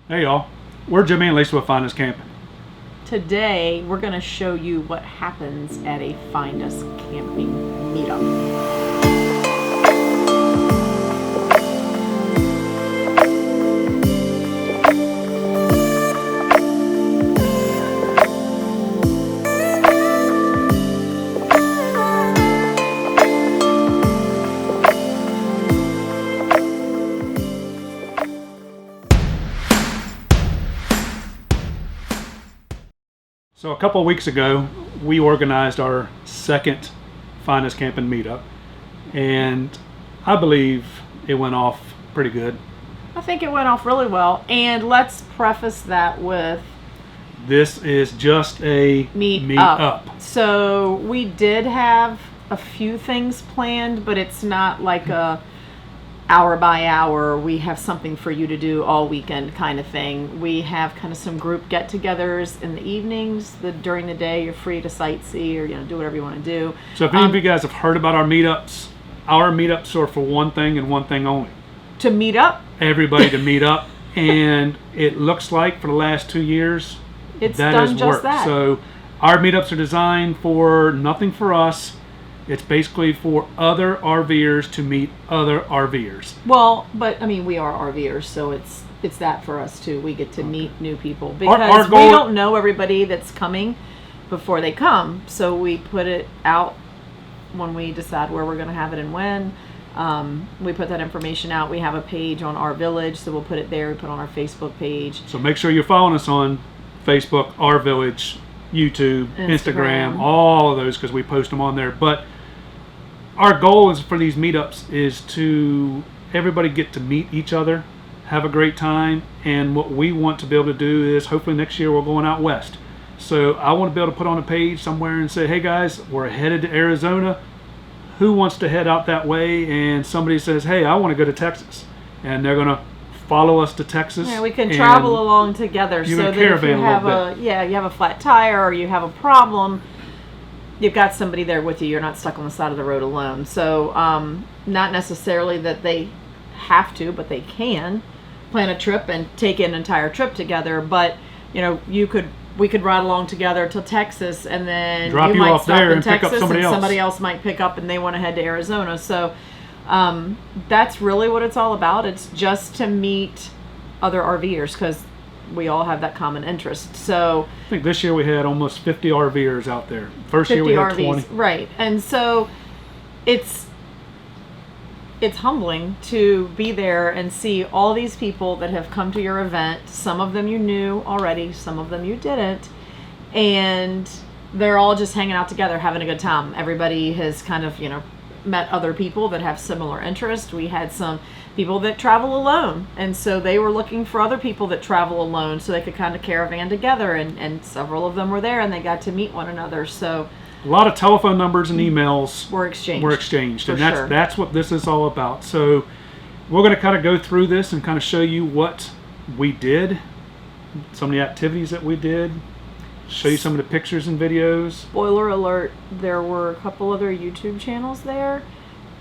Hey y'all, we're Jimmy and Lisa with Finduscamping. Today, we're going to show you what happens at a Finduscamping meetup. So a couple of weeks ago, we organized our second Finduscamping meetup, and I believe it went off pretty good. I think it went off really well, and let's preface that with This is just a meet up. So we did have a few things planned, but it's not like a hour by hour, we have something for you to do all weekend kind of thing. We have kind of some group get-togethers in the evenings. During the day, you're free to sightsee or do whatever you want to do. So if any of you guys have heard about our meetups are for one thing and one thing only. To meet up. Everybody to meet up, and it looks like for the last 2 years, It's that done has just worked. that. So our meetups are designed for nothing for us. It's basically for other RVers to meet other RVers. Well, but I mean, we are RVers, so it's that for us too. We get to meet new people because we don't know everybody that's coming before they come. So we put it out when we decide where we're going to have it and when. We put that information out. We have a page on our village, so we'll put it there. We put it on our Facebook page. So make sure you're following us on Facebook, our village, YouTube, Instagram, all of those, because we post them on there. But our goal is for these meetups is to everybody get to meet each other, have a great time, and what we want to be able to do is hopefully next year we're going out west. So I want to be able to put on a page somewhere and say, hey guys, we're headed to Arizona. Who wants to head out that way? And somebody says, hey, I want to go to Texas. And they're going to follow us to Texas. Yeah, we can travel along together. You so can that if caravan you have you have a flat tire or you have a problem, you've got somebody there with you. You're not stuck on the side of the road alone. So not necessarily that they have to, but they can plan a trip and take an entire trip together. But we could ride along together to Texas, and then drop you might off stop there in and Texas, pick up somebody and else. Somebody else might pick up, and they want to head to Arizona. So that's really what it's all about. It's just to meet other RVers because we all have that common interest. So I think this year we had almost 50 RVers out there. First year we had RVs, 20. right? And so it's humbling to be there and see all these people that have come to your event. Some of them you knew already, some of them you didn't, and they're all just hanging out together, having a good time. Everybody has kind of met other people that have similar interests. We had some people that travel alone, and so they were looking for other people that travel alone so they could kind of caravan together, and several of them were there and they got to meet one another. So a lot of telephone numbers and emails were exchanged. And that's what this is all about. So we're going to kind of go through this and kind of show you what we did, some of the activities that we did, show you some of the pictures and videos. Spoiler alert, there were a couple other YouTube channels there,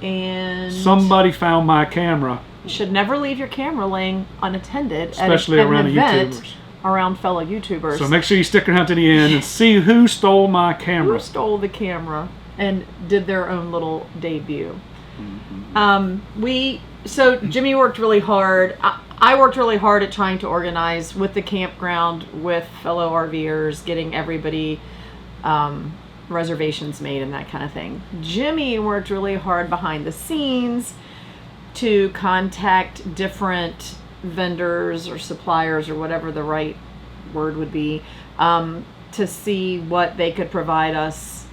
and somebody found my camera. You should never leave your camera laying unattended, especially at around an the event YouTubers. Around fellow YouTubers. So make sure you stick around to the end and see who stole my camera. Who stole the camera and did their own little debut. So Jimmy worked really hard. I worked really hard at trying to organize with the campground, with fellow RVers, getting everybody reservations made and that kind of thing. Jimmy worked really hard behind the scenes to contact different vendors or suppliers or whatever the right word would be, to see what they could provide us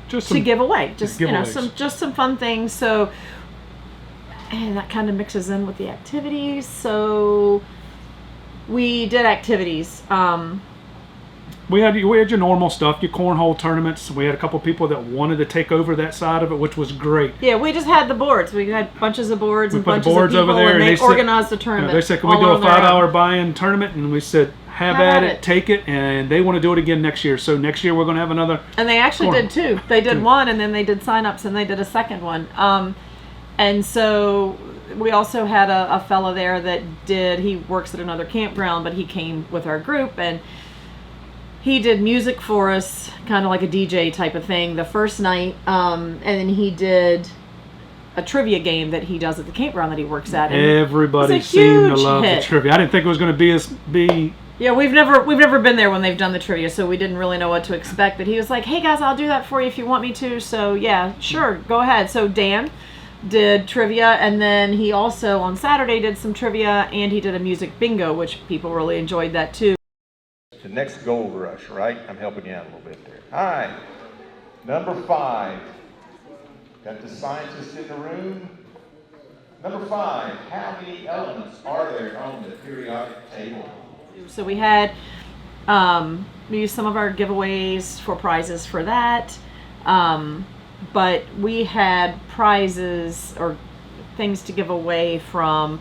to give away. Some fun things. So, and that kind of mixes in with the activities. So we did activities. We had your normal stuff, your cornhole tournaments. We had a couple people that wanted to take over that side of it, which was great. Yeah, we just had the boards. We had bunches of boards and bunches of people, over there, and they organized the tournament. They said, can we do a 5-hour buy-in tournament? And we said, have at it, take it. And they want to do it again next year. So next year we're going to have another. And they actually did two. They did one, and then they did sign-ups, and they did a second one. And so we also had a fellow there that he works at another campground, but he came with our group, and he did music for us, kind of like a DJ type of thing the first night. And then he did a trivia game that he does at the campground that he works at. And everybody seemed to love the trivia. I didn't think it was going to be. Yeah, we've never been there when they've done the trivia, so we didn't really know what to expect. But he was like, "Hey guys, I'll do that for you if you want me to." So yeah, sure, go ahead. So Dan did trivia, and then he also on Saturday did some trivia, and he did a music bingo, which people really enjoyed that too. The next gold rush, right? I'm helping you out a little bit there. All right, number 5. Got the scientists in the room. Number 5, how many elements are there on the periodic table? So we had, we used some of our giveaways for prizes for that. But we had prizes or things to give away from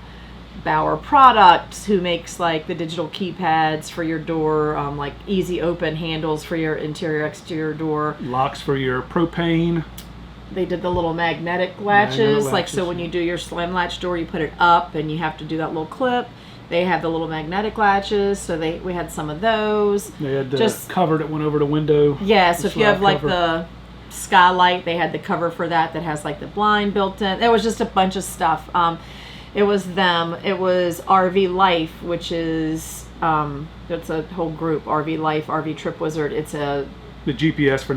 Bauer Products, who makes like the digital keypads for your door, like easy open handles for your interior exterior door, locks for your propane. They did the little magnetic latches, like so when you do your slam latch door, you put it up and you have to do that little clip. They have the little magnetic latches, so we had some of those. They had the cover that went over the window. Yeah, so if you have like the skylight, they had the cover for that has like the blind built in. There was just a bunch of stuff. It was them. It was RV Life, which is it's a whole group. RV Life, RV Trip Wizard. It's the GPS for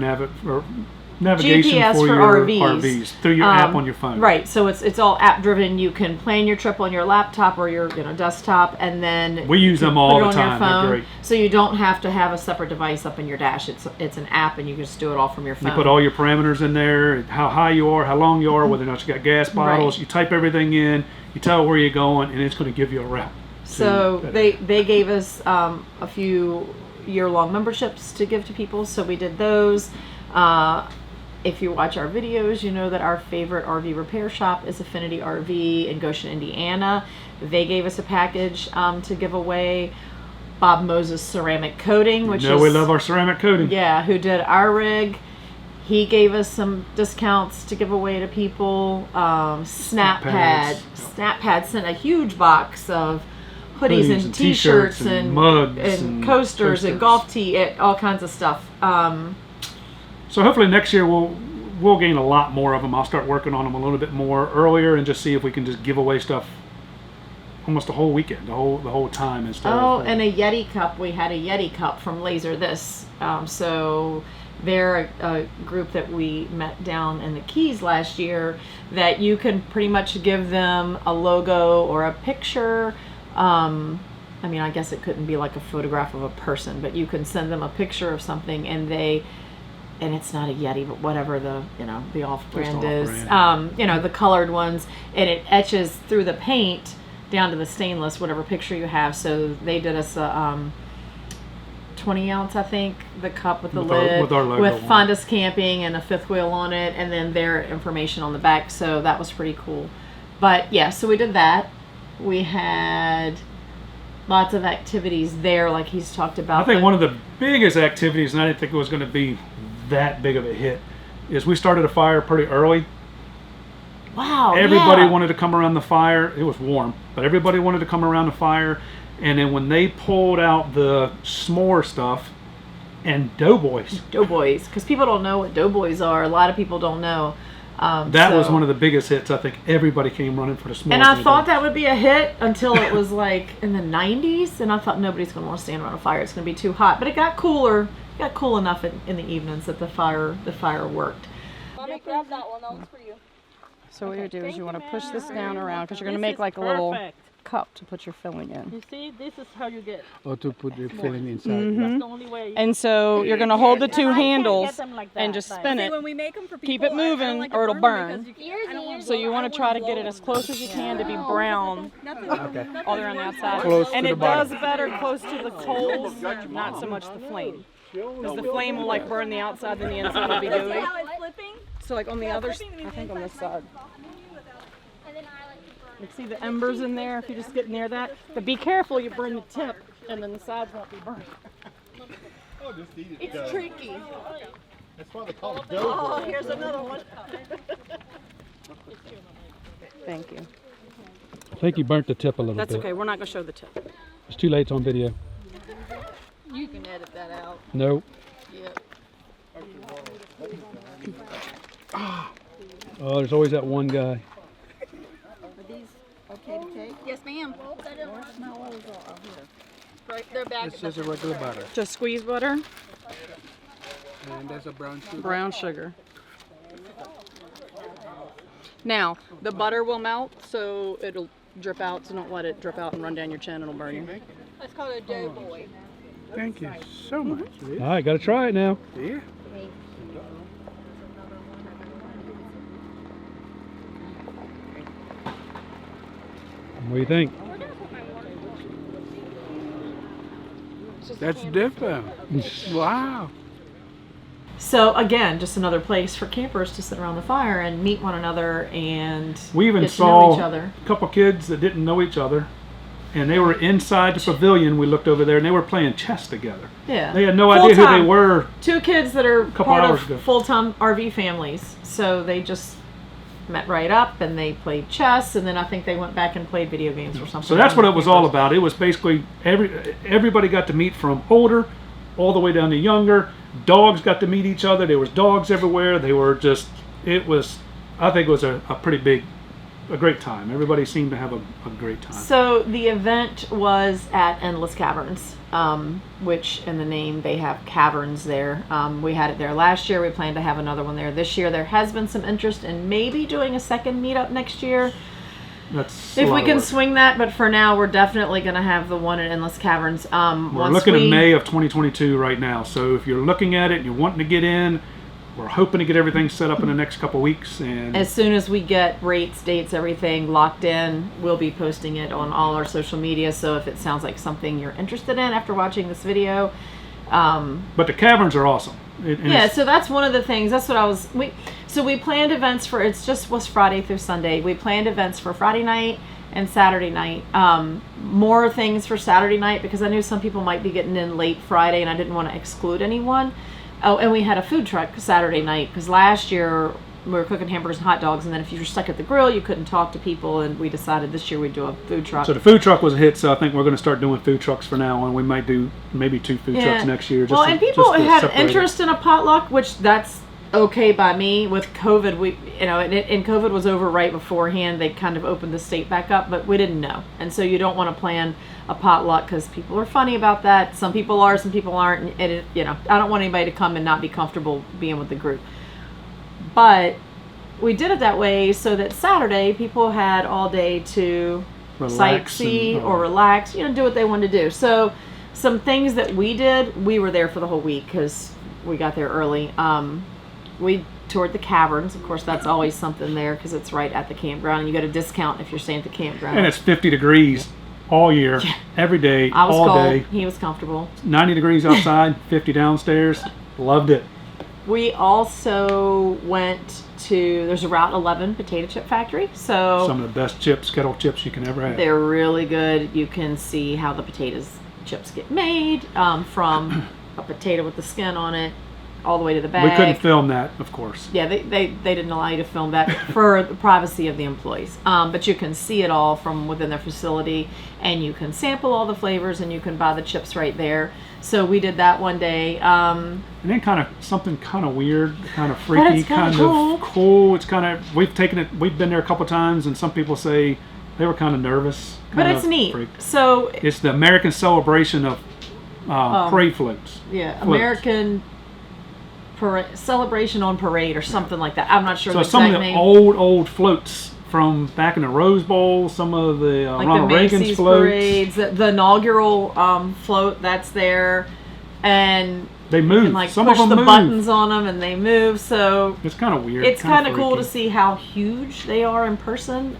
navigation GPS for your your RVs through your app on your phone. Right. So it's all app driven. You can plan your trip on your laptop or your desktop, and then we use them all the time. They're great. So you don't have to have a separate device up in your dash. It's an app, and you can just do it all from your phone. You put all your parameters in there, how high you are, how long you are, whether or not you got gas bottles. Right. You type everything in. You tell where you're going, and it's going to give you a route. So they gave us a few year-long memberships to give to people. So we did those. If you watch our videos, you know that our favorite RV repair shop is Affinity RV in Goshen, Indiana. They gave us a package to give away. Bob Moses Ceramic Coating, which we love our ceramic coating. Yeah, who did our rig. He gave us some discounts to give away to people. Snap Pad sent a huge box of hoodies and t-shirts and mugs and coasters and golf tee, all kinds of stuff. So hopefully next year we'll gain a lot more of them. I'll start working on them a little bit more earlier and just see if we can just give away stuff almost the whole weekend, the whole time instead. And a Yeti cup. We had a Yeti cup from Laser This. So they're a group that we met down in the Keys last year that you can pretty much give them a logo or a picture. I mean, I guess it couldn't be like a photograph of a person, but you can send them a picture of something and it's not a Yeti, but whatever the off brand is, the colored ones, and it etches through the paint down to the stainless, whatever picture you have. So they did us a 20 ounce, I think, the cup with the lid, with our logo with Finduscamping and a fifth wheel on it, and then their information on the back. So that was pretty cool. But yeah, so we did that. We had lots of activities there, like he's talked about. I think one of the biggest activities, and I didn't think it was going to be that big of a hit, is we started a fire pretty early. Wow. Everybody wanted to come around the fire. It was warm, but everybody wanted to come around the fire. And then when they pulled out the s'more stuff and doughboys, because people don't know what doughboys are. A lot of people don't know. That was one of the biggest hits. I think everybody came running for the s'mores. And I thought that would be a hit until it was like in the 90s, and I thought nobody's going to want to stand around a fire. It's going to be too hot. But it got cooler. It got cool enough in the evenings that the fire worked. Mommy, grab that one. That one's for you. So what you do is you want to push this down around because you're going to make like a little cup to put your filling in. You see, this is how you get. Or to put the filling inside. Mm-hmm. That's the only way. And so you're going to hold the two handles and just spin it. When we make them for people, keep it moving like or it'll burn. So you want to try to get it them. as close as you can to be brown all around the outside. Close And to it the bottom. does better close to the coals, not so much the flame. Because the flame will like burn the outside, then the inside will be gooey. So like on the other, I think on this side. You see the embers in there if you just get near that. But be careful, you burn the tip, and then the sides won't be burned. It's tricky. That's why they call it dough. Oh, here's another one. Thank you. think you burnt the tip a little That's bit. okay. We're not gonna show the tip. It's too late, it's on video. You can edit that out. Nope. Yep. Oh, there's always that one guy. Are these okay to take? Yes, ma'am. Right, they're back. This is a regular butter. Just squeeze butter, And that's a brown sugar. brown sugar. Now, the butter will melt, so it'll drip out, so don't let it drip out and run down your chin, it'll burn you. That's called a dough boy. Thank you so much. All right, got to try it now. Yeah. What do you think? That's different. Wow. So again, just another place for campers to sit around the fire and meet one another and We even get to know saw each other. a couple kids that didn't know each other, and they were inside the pavilion. We looked over there, and they were playing chess together. Yeah, They had no idea who they Full-time. were. 2 kids that are couple part hours ago. of full-time RV families, so they just met right up and they played chess, and then I think they went back and played video games or something. So that's what it was all about. It was basically everybody got to meet, from older all the way down to younger. Dogs got to meet each other. There was dogs everywhere. They were just, I think it was a great time. Everybody seemed to have a great time. So the event was at Endless Caverns, which in the name they have caverns there. We had it there last year. We plan to have another one there this year. There has been some interest in maybe doing a second meetup next year. That's If a lot we of can work. swing that, but for now we're definitely going to have the one at Endless Caverns. We're looking at May of 2022 right now. So if you're looking at it and you're wanting to get in, we're hoping to get everything set up in the next couple weeks. And As soon as we get rates, dates, everything locked in, we'll be posting it on all our social media. So if it sounds like something you're interested in after watching this video, but the caverns are awesome. yeah, so that's one of the things. That's what we planned events for. It's just was Friday through Sunday. We planned events for Friday night and Saturday night. More things for Saturday night because I knew some people might be getting in late Friday, and I didn't want to exclude anyone. Oh, and we had a food truck Saturday night because last year we were cooking hamburgers and hot dogs, and then if you were stuck at the grill, you couldn't talk to people, and we decided this year we'd do a food truck. So the food truck was a hit, so I think we're going to start doing food trucks from now on. We might do maybe 2 food trucks next year. Well, and people just to had separate it. interest in a potluck, which that's okay by me. With COVID, and COVID was over right beforehand. They kind of opened the state back up, but we didn't know, and so you don't want to plan a potluck because people are funny about that. Some people are, some people aren't. And I don't want anybody to come and not be comfortable being with the group. But we did it that way so that Saturday people had all day to Relax sightsee or relax, do what they wanted to do. So some things that we did, we were there for the whole week because we got there early. We toured the caverns. Of course, that's always something there because it's right at the campground, and you get a discount if you're staying at the campground. And it's 50 degrees all year, every day, I was all cold. day. He was comfortable. 90 degrees outside, 50 downstairs. Loved it. We also went to, there's a Route 11 potato chip factory. So Some of the best chips, kettle chips you can ever have. they're really good. You can see how the chips get made from a potato with the skin on it all the way to the bag. We couldn't film that, of course. Yeah, they didn't allow you to film that for the privacy of the employees. But you can see it all from within their facility, and you can sample all the flavors, and you can buy the chips right there. So we did that one day. And then something kind of weird, kind of freaky, it's kinda kind of cool. It's kind of, we've been there a couple times, and some people say they were kind of nervous. But kind it's of neat. freaked. So It's the American celebration of parade floats. yeah, Floats. American celebration on parade or something like that. I'm not sure So the some exact of the name. old floats from back in the Rose Bowl, some of the Like Ronald the Reagan's Macy's floats. parades, the inaugural float that's there, and They you move. can like Some push of them the move. buttons on them and they move. So It's kind of weird. it's kind of cool to freaky. see how huge they are in person.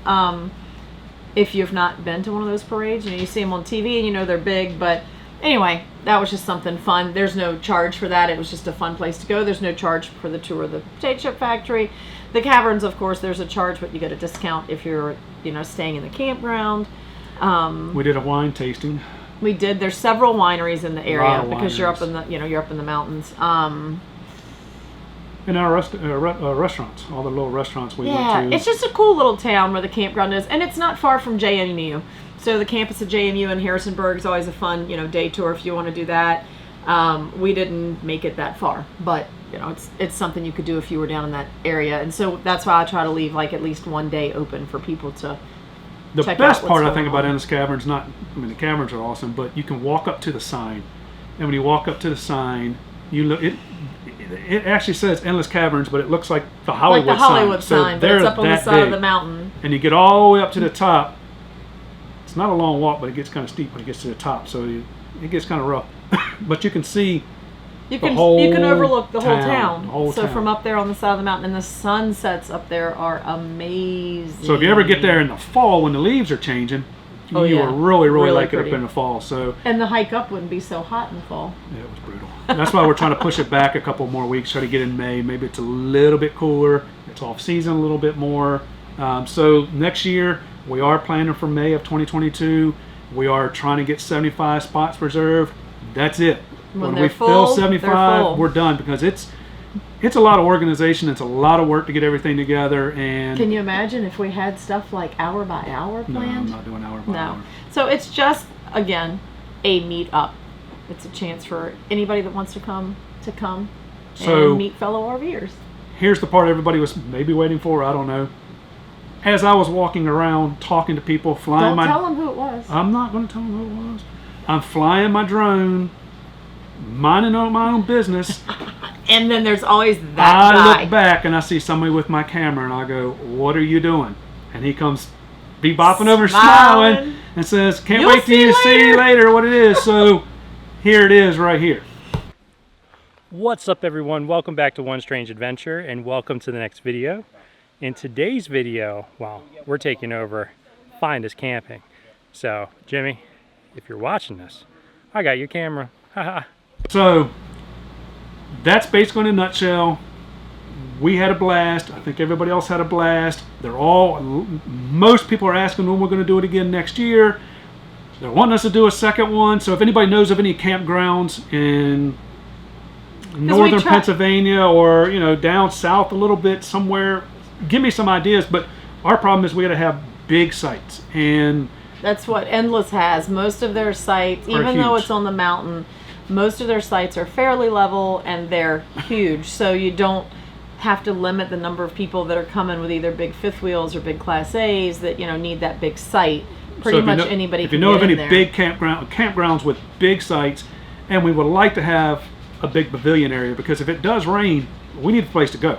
If you've not been to one of those parades, you see them on TV and they're big. But anyway, that was just something fun. There's no charge for that. It was just a fun place to go. There's no charge for the tour of the potato chip factory. The caverns, of course, there's a charge, but you get a discount if you're staying in the campground. We did a wine tasting. We did. There's several wineries in the area of because you're up wineries. in the you're up in the mountains. And our restaurants, all the little restaurants we Yeah, went to. it's just a cool little town where the campground is, and it's not far from JMU. So the campus at JMU in Harrisonburg is always a fun, day tour if you want to do that. We didn't make it that far, but it's something you could do if you were down in that area, and so that's why I try to leave like at least one day open for people to. The check best out part I what's think going about on. Endless Caverns, the Caverns are awesome, but you can walk up to the sign, and when you walk up to the sign, you look it actually says Endless Caverns, but it looks like the Hollywood Like the Hollywood sign. sign, but it's up on the side of the mountain. And you get all the way up to the top. It's not a long walk, but it gets kind of steep when it gets to the top, so it gets kind of rough. But you can see You the can whole overlook the whole town, town. the whole So town. from up there on the side of the mountain, and the sunsets up there are amazing. So if you ever get there in the fall when the leaves are changing, Oh, you yeah. will really Really like it pretty. up in the fall. So And the hike up wouldn't be so hot in the fall. yeah, it was brutal. That's why we're trying to push it back a couple more weeks, try to get in May. Maybe it's a little bit cooler. It's off season a little bit more. So next year, we are planning for May of 2022. We are trying to get 75 spots reserved. That's it. When we they're fill full, they're 75, full. we're done, because it's a lot of organization. It's a lot of work to get everything together. And Can you imagine if we had stuff like hour by hour no, I'm planned? not doing hour by No. hour. So it's just, again, a meetup. It's a chance for anybody that wants to come So- and meet fellow RVers. Here's the part everybody was maybe waiting for. I don't know. As I was walking around, talking to people, flying Don't tell them who it was. I'm not going to tell them who it was. I'm flying my drone, minding my own business. And then there's always that I guy. look back and I see somebody with my camera, and I go, "What are you doing?" And he comes bebopping over, smiling, and says, "Can't You'll wait to see you later." later what it is." So here it is right here. What's up, everyone? Welcome back to One Strange Adventure, and welcome to the next video. In today's video, well, we're taking over Finduscamping. So, Jimmy, if you're watching this, I got your camera. Haha. So that's basically in a nutshell. We had a blast. I think everybody else had a blast. Most people are asking when we're going to do it again next year. They're wanting us to do a second one. So if anybody knows of any campgrounds in northern Pennsylvania or down south a little bit somewhere, give me some ideas. But our problem is we got to have big sites, and That's what Endless has. Most of their sites, even though huge. it's on the mountain, most of their sites are fairly level and they're huge. So you don't have to limit the number of people that are coming with either big fifth wheels or big Class A's that need that big site. Pretty So if you much know- anybody If can you know get of any in there. big campgrounds with big sites, and we would like to have a big pavilion area, because if it does rain, we need a place to go.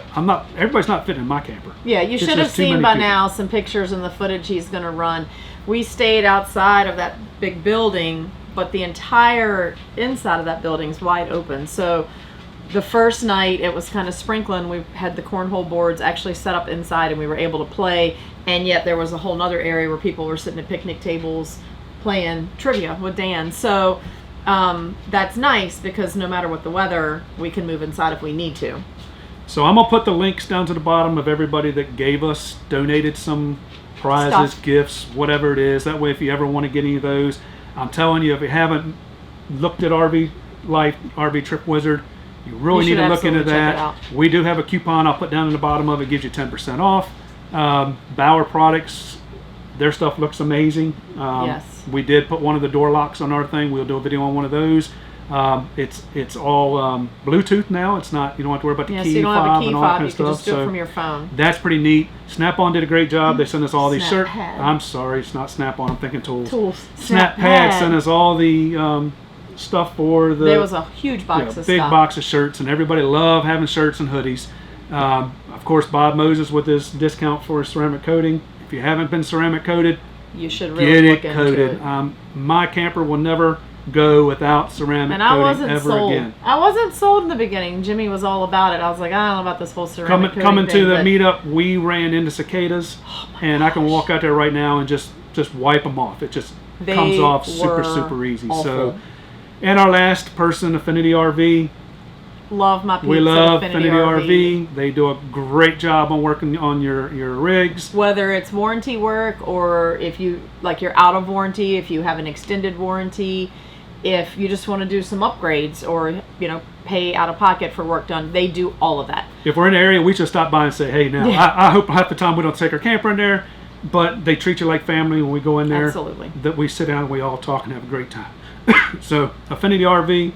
Everybody's not fitting in my camper. Yeah, you It's should have just too seen many by people. now some pictures and the footage he's going to run. We stayed outside of that big building, but the entire inside of that building is wide open. So the first night it was kind of sprinkling. We had the cornhole boards actually set up inside and we were able to play. And yet there was a whole nother area where people were sitting at picnic tables playing trivia with Dan. So that's nice, because no matter what the weather, we can move inside if we need to. So I'm gonna put the links down to the bottom of everybody that donated some prizes, Stuff. gifts, whatever it is. That way, if you ever want to get any of those, I'm telling you, if you haven't looked at RV Life, RV Trip Wizard, you really You need should to look into absolutely check it that. out. We do have a coupon I'll put down in the bottom of it. Gives you 10% off. Bauer Products, their stuff looks amazing. Yes. We did put one of the door locks on our thing. We'll do a video on one of those. It's all Bluetooth now. It's not, you don't have to worry about the Yeah, so key you don't have a fob key and all that fob. kind You of can stuff. just do it from your phone. That's pretty neat. Snap-on did a great job. They sent us all these shirts. Snap-pad. I'm sorry, it's not Snap-on. I'm thinking Tools. Tools. Snap-pad sent us all the stuff for the There was a huge box of big stuff. box of shirts, and everybody loved having shirts and hoodies. Of course, Bob Moses with his discount for ceramic coating. If you haven't been ceramic coated, You should really get look it into coated. it. My camper will never go without ceramic And I coating wasn't ever sold. again. I wasn't sold in the beginning. Jimmy was all about it. I was like, I don't know about this whole ceramic coating Coming thing, to the but meetup, we ran into cicadas, and I can walk out there right now and just wipe them off. It just They comes off super were easy. awful. So, and our last person, Affinity RV, love my pizza. we love Affinity RV. They do a great job on working on your rigs. Whether it's warranty work or if you, like, you're out of warranty, if you have an extended warranty, If you just want to do some upgrades or, you know, pay out of pocket for work done, they do all of that. If we're in the area, we should stop by and say, hey, now, Yeah. I hope half the time we don't take our camper in there, but they treat you like family when we go in there. Absolutely. That we sit down and we all talk and have a great time. So, Affinity RV,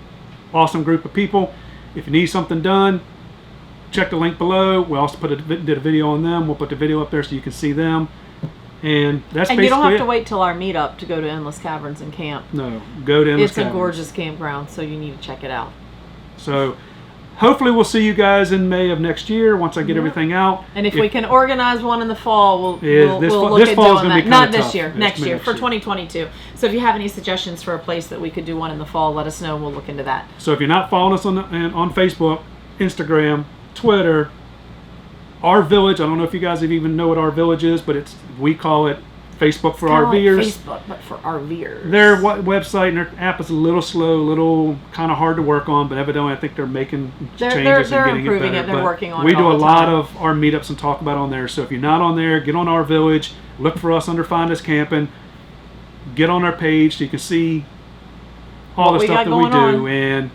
awesome group of people. If you need something done, check the link below. We also did a video on them. We'll put the video up there so you can see them. And that's And basically you don't have it. to wait till our meetup to go to Endless Caverns and camp. No, go to Endless It's a Caverns. gorgeous campground, so you need to check it out. So, hopefully we'll see you guys in May of next year once I get everything out. And if we can organize one in the fall, we'll this look at fall's doing gonna be that. kinda Not this tough. year, It's next year, next for year. 2022. So if you have any suggestions for a place that we could do one in the fall, let us know and we'll look into that. So if you're not following us on Facebook, Instagram, Twitter, Our Village, I don't know if you guys even know what Our Village is, but we call it Facebook for Kinda like RVers. Facebook, but for RVers. Their website and their app is a little slow, a little kind of hard to work on, but evidently I think they're making changes they're and getting improving it it. better. They're But working on we it do all a the lot time. of our meetups and talk about on there. So if you're not on there, get on Our Village, look for us under Finduscamping, get on our page so you can see all What the we stuff got that we going do. on. And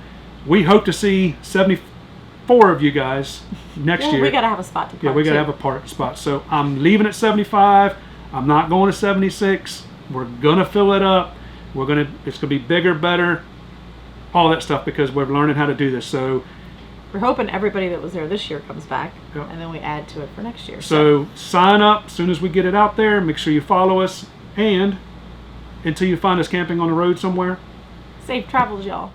we hope to see 74 of you guys next Yeah, year. we gotta have a spot to park. Yeah, we gotta too. have a park spot. So I'm leaving at 75. I'm not going to 76. We're gonna fill it up. It's gonna be bigger, better, all that stuff because we're learning how to do this. So We're hoping everybody that was there this year comes back, Yep. and then we add to it for next year. So sign up as soon as we get it out there. Make sure you follow us, and until you find us camping on the road somewhere, Safe travels, y'all.